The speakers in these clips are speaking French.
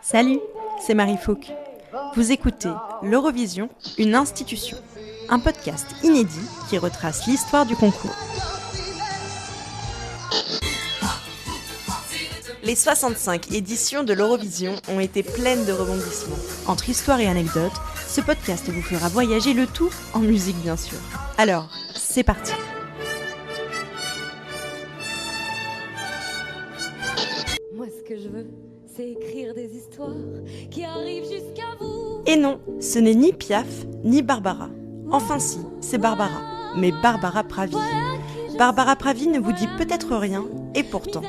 Salut, c'est Marie Fouque. Vous écoutez l'Eurovision, une institution, un podcast inédit qui retrace l'histoire du concours. Les 65 éditions de l'Eurovision ont été pleines de rebondissements. Entre histoire et anecdotes, ce podcast vous fera voyager le tout en musique bien sûr. Alors, c'est parti. Moi, ce que je veux, c'est écrire des histoires qui arrivent jusqu'à vous. Et non, ce n'est ni Piaf, ni Barbara. Enfin si, c'est Barbara, mais Barbara Pravi. Barbara Pravi ne vous dit peut-être rien, et pourtant.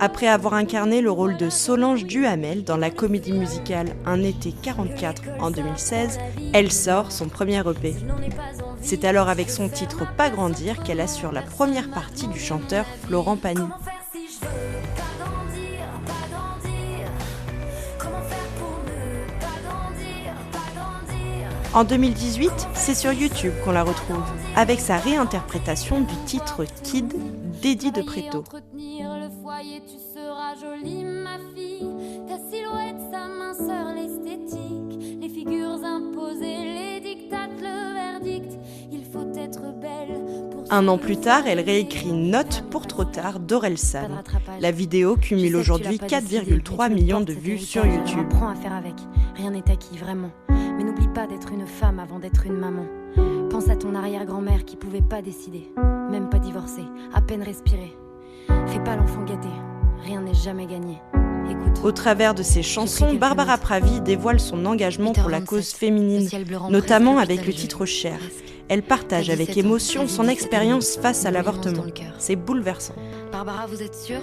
Après avoir incarné le rôle de Solange Duhamel dans la comédie musicale Un été 44 en 2016, elle sort son premier EP. C'est alors avec son titre Pas grandir qu'elle assure la première partie du chanteur Florent Pagny. En 2018, c'est sur YouTube qu'on la retrouve, avec sa réinterprétation du titre Kid d'Eddie de Pretto. Le foyer, tu seras jolie, ma fille. Ta silhouette, sa minceur, l'esthétique, les figures imposées, les dictates, le verdict. Il faut être belle pour... Un an plus tard, elle réécrit Note pour trop tard d'Orelsan. La vidéo cumule aujourd'hui 4,3 millions de vues sur YouTube. Apprends à faire avec. Rien n'est acquis, vraiment. Mais n'oublie pas d'être une femme avant d'être une maman. Pense à ton arrière-grand-mère qui pouvait pas décider, même pas divorcer, à peine respirer. Fais pas l'enfant gâté, rien n'est jamais gagné. Écoute. Au travers de ses chansons, Barbara Pravi dévoile son engagement pour la cause féminine, notamment avec le titre Cher. Elle partage avec émotion son expérience face à l'avortement. C'est bouleversant. Barbara, vous êtes sûre ?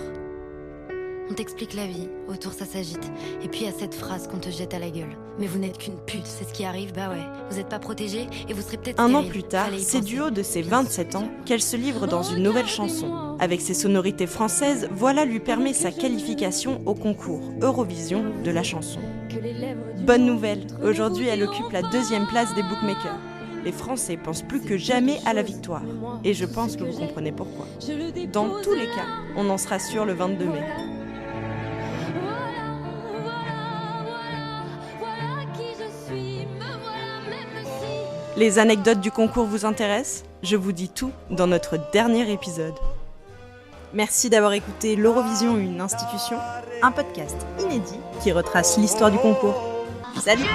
On t'explique la vie, autour ça s'agite. Et puis il y a cette phrase qu'on te jette à la gueule. Mais vous n'êtes qu'une pute, c'est ce qui arrive, bah ouais. Vous n'êtes pas protégée et vous serez peut-être Un an stérile. plus tard, Fallait y c'est penser. du haut de ses 27 ans qu'elle se livre dans une nouvelle chanson. Avec ses sonorités françaises, Voilà lui permet sa qualification au concours Eurovision de la chanson. Bonne nouvelle, aujourd'hui elle occupe la 2e place des bookmakers. Les Français pensent plus que jamais à la victoire. Et je pense que vous comprenez pourquoi. Dans tous les cas, on en sera sûr le 22 mai. Les anecdotes du concours vous intéressent ? Je vous dis tout dans notre dernier épisode. Merci d'avoir écouté l'Eurovision, une institution, un podcast inédit qui retrace l'histoire du concours. Salut !